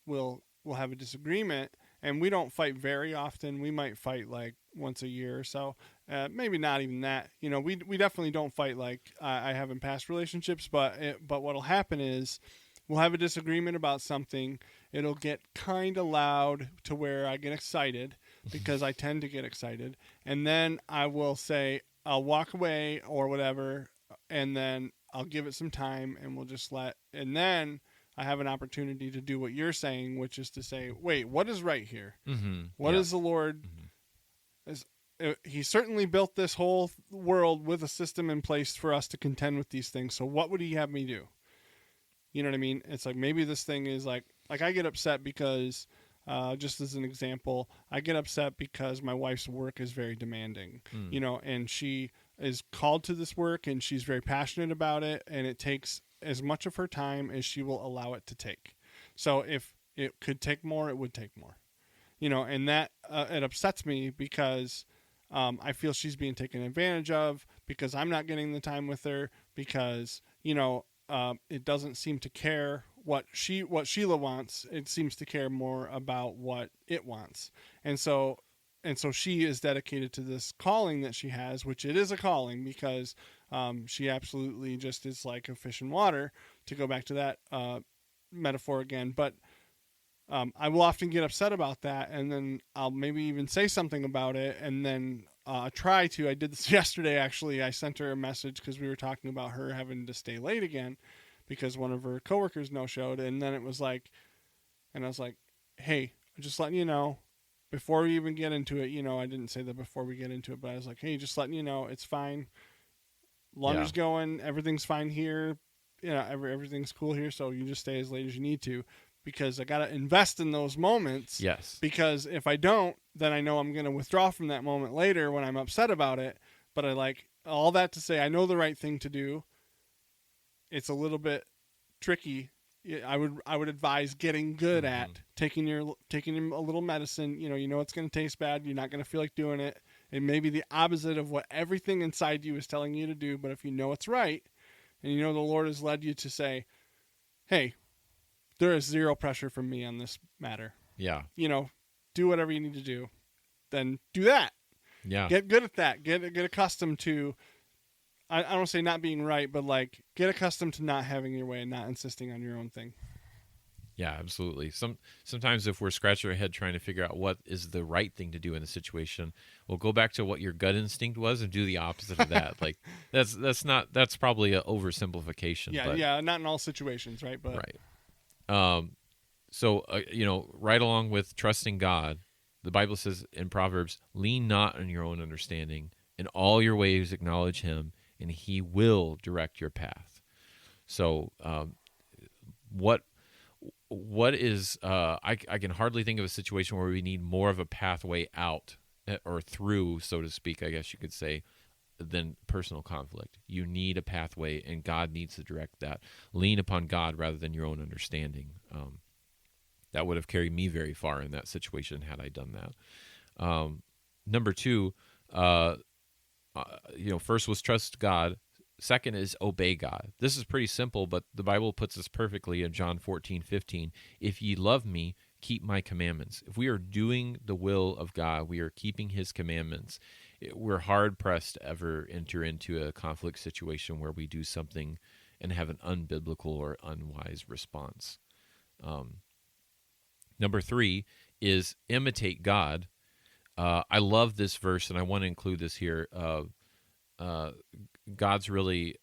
we'll have a disagreement, and we don't fight very often. We might fight like once a year or so. Maybe not even that. We definitely don't fight like I have in past relationships. But what'll happen is we'll have a disagreement about something. It'll get kind of loud to where I get excited, because I tend to get excited, and then I will say I'll walk away or whatever, and then I'll give it some time, and we'll just and then I have an opportunity to do what you're saying, which is to say, wait, what is right here? Mm-hmm. What Yeah. is the Lord? Mm-hmm. He certainly built this whole world with a system in place for us to contend with these things. So what would he have me do? You know what I mean? It's like, maybe this thing is like I get upset because, just as an example, I get upset because my wife's work is very demanding, Mm. and she is called to this work, and she's very passionate about it, and it takes as much of her time as she will allow it to take. So if it could take more, it would take more, and that it upsets me, because I feel she's being taken advantage of, because I'm not getting the time with her, because it doesn't seem to care what Sheila wants. It seems to care more about what it wants, and so she is dedicated to this calling that she has, which it is a calling, because she absolutely just is like a fish in water, to go back to that metaphor again. But I will often get upset about that, and then I'll maybe even say something about it, and then try to. I did this yesterday, actually. I sent her a message because we were talking about her having to stay late again because one of her coworkers no-showed, and then it was like, and I was like, hey, just letting you know, before we even get into it, I didn't say that before we get into it, but I was like, hey, just letting you know, it's fine. Laundry's going, everything's fine here. Everything's cool here, so you just stay as late as you need to, because I got to invest in those moments. Yes. Because if I don't, then I know I'm going to withdraw from that moment later when I'm upset about it. But I like all that to say, I know the right thing to do. It's a little bit tricky. I would advise getting good at taking a little medicine. You know it's going to taste bad. You're not going to feel like doing it. It may be the opposite of what everything inside you is telling you to do. But if you know it's right, and the Lord has led you to say, hey, there is zero pressure from me on this matter. Yeah. Do whatever you need to do. Then do that. Yeah. Get good at that. Get accustomed to, I don't say not being right, but like get accustomed to not having your way and not insisting on your own thing. Yeah, absolutely. Sometimes if we're scratching our head trying to figure out what is the right thing to do in the situation, we'll go back to what your gut instinct was and do the opposite of that. Like that's probably an oversimplification. Yeah, but, yeah, not in all situations, right? But right. So right along with trusting God, the Bible says in Proverbs, "Lean not on your own understanding; in all your ways acknowledge Him, and He will direct your path." So, what is I can hardly think of a situation where we need more of a pathway out or through, so to speak, I guess you could say, than personal conflict. You need a pathway, and God needs to direct that. Lean upon God rather than your own understanding. That would have carried me very far in that situation had I done that. Number two, first was trust God. Second is obey God. This is pretty simple, but the Bible puts this perfectly in John 14:15. If ye love me, keep my commandments. If we are doing the will of God, we are keeping His commandments. We're hard-pressed to ever enter into a conflict situation where we do something and have an unbiblical or unwise response. Number three is imitate God. I love this verse, and I want to include this here. God's really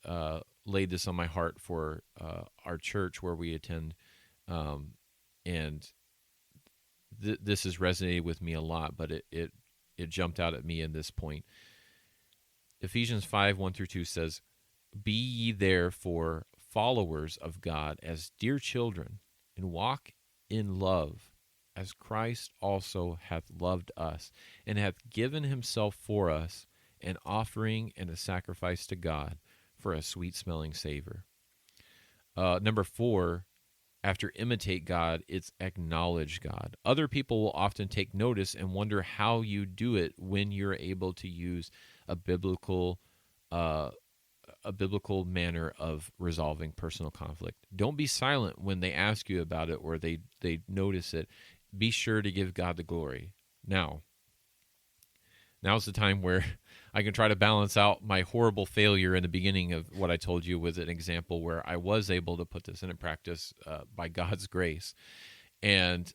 laid this on my heart for our church where we attend, and this has resonated with me a lot, but it jumped out at me in this point. Ephesians 5 1 through 2 says, "Be ye therefore followers of God as dear children, and walk in love, as Christ also hath loved us, and hath given himself for us, an offering and a sacrifice to God for a sweet smelling savor." Number 4, after imitate God, it's acknowledge God. Other people will often take notice and wonder how you do it when you're able to use a biblical uh, a biblical manner of resolving personal conflict. Don't be silent when they ask you about it or they notice it. Be sure to give God the glory. Now's the time where I can try to balance out my horrible failure in the beginning of what I told you with an example where I was able to put this into practice by God's grace. And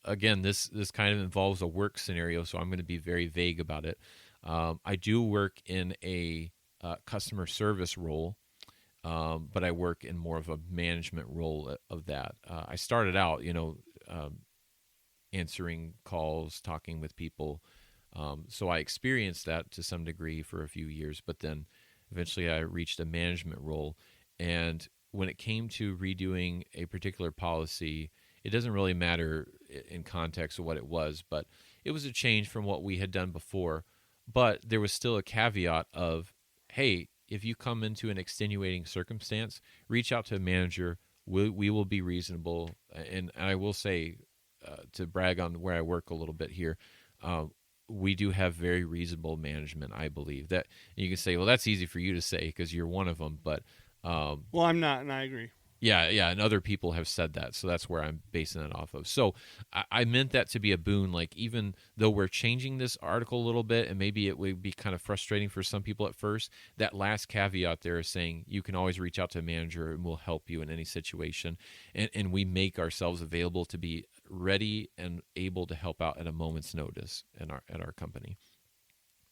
again, this kind of involves a work scenario, so I'm going to be very vague about it. I do work in a customer service role, but I work in more of a management role of that. I started out, answering calls, talking with people. So I experienced that to some degree for a few years, but then eventually I reached a management role. And when it came to redoing a particular policy, it doesn't really matter in context of what it was, but it was a change from what we had done before. But there was still a caveat of, hey, if you come into an extenuating circumstance, reach out to a manager. We will be reasonable. And I will say, to brag on where I work a little bit here, we do have very reasonable management, I believe. That you can say, well, that's easy for you to say because you're one of them, but Well, I'm not, and I agree. yeah, and other people have said that, so that's where I'm basing it off of. So I meant that to be a boon. Like, even though we're changing this article a little bit, and maybe it would be kind of frustrating for some people at first, that last caveat there is saying you can always reach out to a manager and we'll help you in any situation, and we make ourselves available to be ready and able to help out at a moment's notice at our company.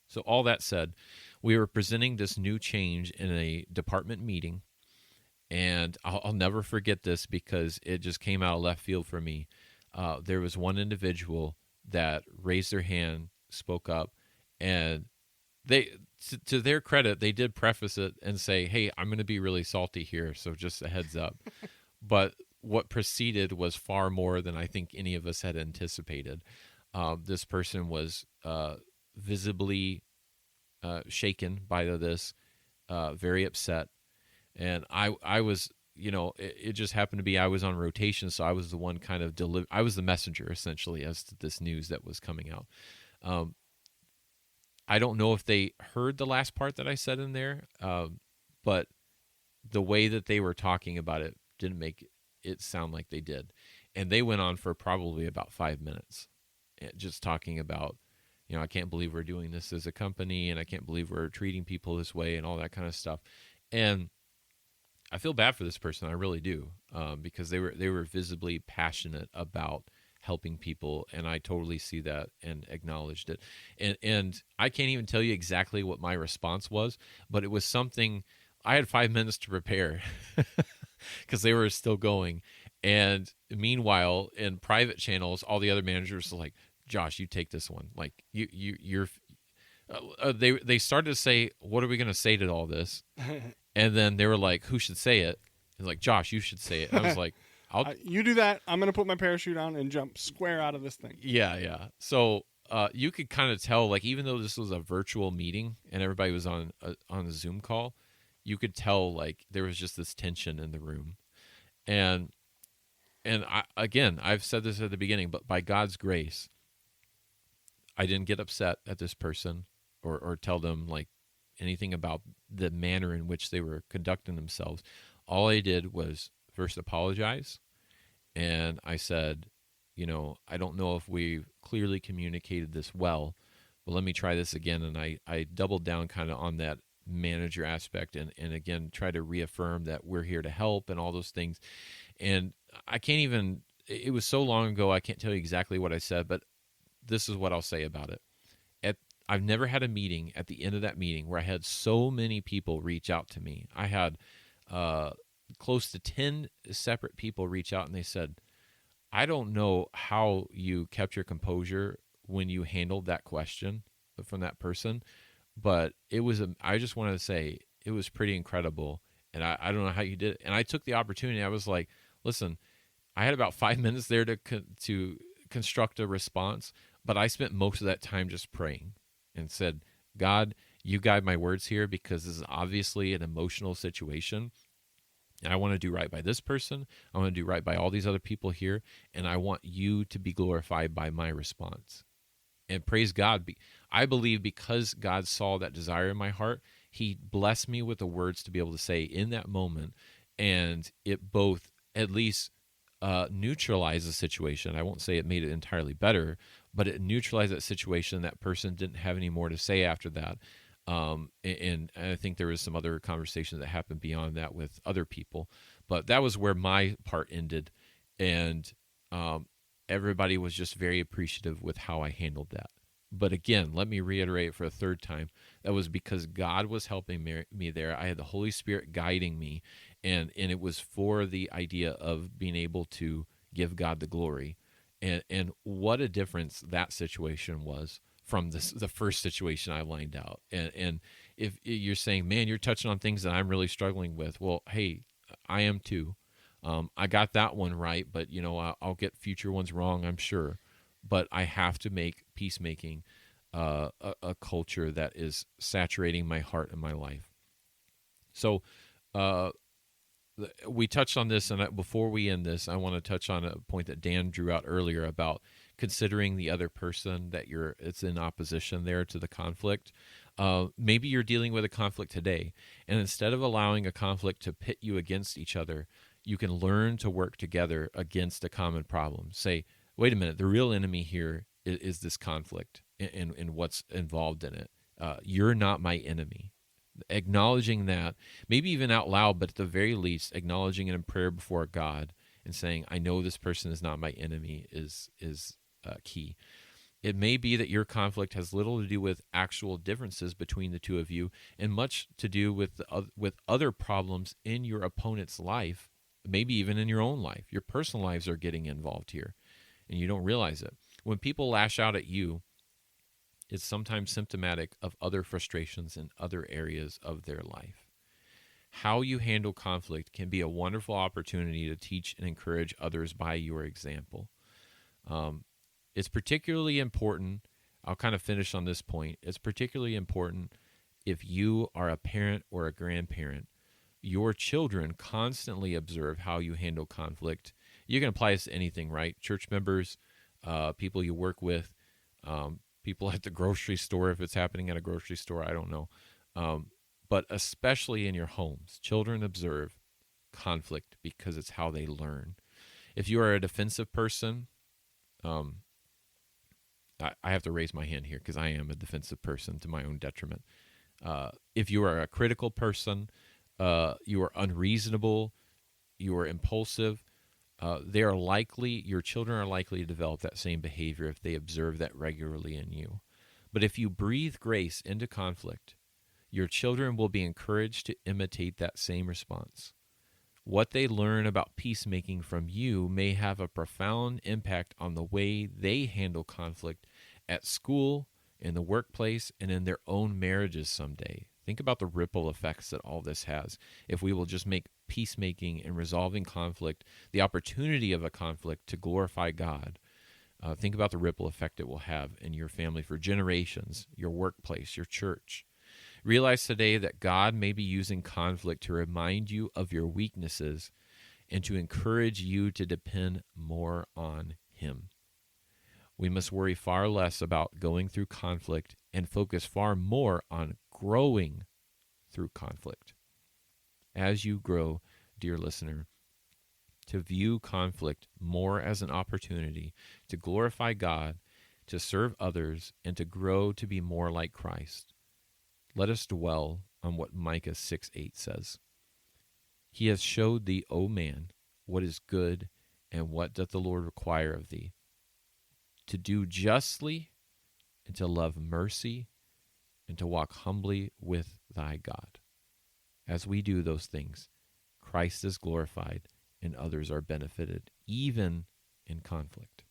So all that said, we were presenting this new change in a department meeting. And I'll never forget this because it just came out of left field for me. There was one individual that raised their hand, spoke up, and they, to their credit, they did preface it and say, "Hey, I'm going to be really salty here, so just a heads up." But what preceded was far more than I think any of us had anticipated. This person was visibly shaken by this, very upset. And I was, it just happened to be I was on rotation, so I was the one kind of I was the messenger essentially as to this news that was coming out. I don't know if they heard the last part that I said in there, but the way that they were talking about it didn't make it sound like they did, and they went on for probably about 5 minutes, just talking about, I can't believe we're doing this as a company, and I can't believe we're treating people this way, and all that kind of stuff, and I feel bad for this person. I really do, because they were visibly passionate about helping people, and I totally see that and acknowledged it. And I can't even tell you exactly what my response was, but it was something. I had 5 minutes to prepare because they were still going. And meanwhile, in private channels, all the other managers were like, "Josh, you take this one. Like you're." They started to say, "What are we going to say to all this?" And then they were like, "Who should say it?" And like, "Josh, you should say it." And I was like, "I'll." You do that. I'm going to put my parachute on and jump square out of this thing. Yeah. So you could kind of tell, like, even though this was a virtual meeting and everybody was on a Zoom call, you could tell like there was just this tension in the room. And I've said this at the beginning, but by God's grace, I didn't get upset at this person or tell them like anything about the manner in which they were conducting themselves. All I did was first apologize, and I said, I don't know if we clearly communicated this well, but let me try this again. And I doubled down kind of on that manager aspect, and again try to reaffirm that we're here to help and all those things. And I can't even, it was so long ago, I can't tell you exactly what I said, but this is what I'll say about it. I've never had a meeting at the end of that meeting where I had so many people reach out to me. I had close to 10 separate people reach out, and they said, "I don't know how you kept your composure when you handled that question from that person, but it was I just wanted to say it was pretty incredible, and I don't know how you did it. And I took the opportunity. I was like, listen, I had about 5 minutes there to construct a response, but I spent most of that time just praying and said, God, you guide my words here, because this is obviously an emotional situation. And I want to do right by this person. I want to do right by all these other people here. And I want you to be glorified by my response. And praise God. I believe because God saw that desire in my heart, he blessed me with the words to be able to say in that moment. And it both at least neutralized the situation. I won't say it made it entirely better, but it neutralized that situation. That person didn't have any more to say after that. And I think there was some other conversations that happened beyond that with other people. But that was where my part ended. And everybody was just very appreciative with how I handled that. But again, let me reiterate for a third time, that was because God was helping me there. I had the Holy Spirit guiding me, and it was for the idea of being able to give God the glory. And what a difference that situation was from the first situation I lined out. And if you're saying, man, you're touching on things that I'm really struggling with, well, hey, I am too. I got that one right, but I'll get future ones wrong, I'm sure. But I have to make peacemaking a culture that is saturating my heart and my life. So we touched on this, and before we end this, I want to touch on a point that Dan drew out earlier about considering the other person that it's in opposition there to the conflict. Maybe you're dealing with a conflict today, and instead of allowing a conflict to pit you against each other, you can learn to work together against a common problem. Say, wait a minute, the real enemy here is this conflict and what's involved in it. You're not my enemy. Acknowledging that, maybe even out loud, but at the very least, acknowledging it in prayer before God and saying, I know this person is not my enemy is key. It may be that your conflict has little to do with actual differences between the two of you and much to do with other problems in your opponent's life, maybe even in your own life. Your personal lives are getting involved here, and you don't realize it. When people lash out at you, it's sometimes symptomatic of other frustrations in other areas of their life. How you handle conflict can be a wonderful opportunity to teach and encourage others by your example. It's particularly important, I'll kind of finish on this point, it's particularly important if you are a parent or a grandparent. Your children constantly observe how you handle conflict. You can apply this to anything, right? Church members, people you work with, people at the grocery store, if it's happening at a grocery store, I don't know. But especially in your homes, children observe conflict because it's how they learn. If you are a defensive person, I have to raise my hand here because I am a defensive person to my own detriment. If you are a critical person, you are unreasonable, you are impulsive, your children are likely to develop that same behavior if they observe that regularly in you. But if you breathe grace into conflict, your children will be encouraged to imitate that same response. What they learn about peacemaking from you may have a profound impact on the way they handle conflict at school, in the workplace, and in their own marriages someday. Think about the ripple effects that all this has. If we will just make peacemaking and resolving conflict the opportunity of a conflict to glorify God, think about the ripple effect it will have in your family for generations, your workplace, your church. Realize today that God may be using conflict to remind you of your weaknesses and to encourage you to depend more on Him. We must worry far less about going through conflict and focus far more on growing through conflict. As you grow, dear listener, to view conflict more as an opportunity to glorify God, to serve others, and to grow to be more like Christ. Let us dwell on what Micah 6:8 says. He has showed thee, O man, what is good, and what doth the Lord require of thee? To do justly, and to love mercy, and to walk humbly with thy God. As we do those things, Christ is glorified, and others are benefited, even in conflict.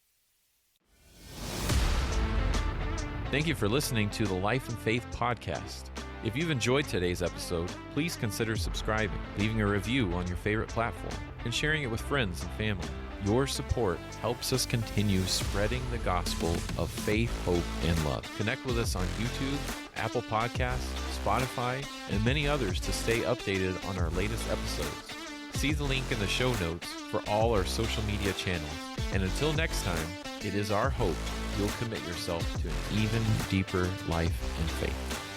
Thank you for listening to the Life and Faith podcast. If you've enjoyed today's episode, please consider subscribing, leaving a review on your favorite platform, and sharing it with friends and family. Your support helps us continue spreading the gospel of faith, hope, and love. Connect with us on YouTube, Apple Podcasts, Spotify, and many others to stay updated on our latest episodes. See the link in the show notes for all our social media channels. And until next time, it is our hope you'll commit yourself to an even deeper life in faith.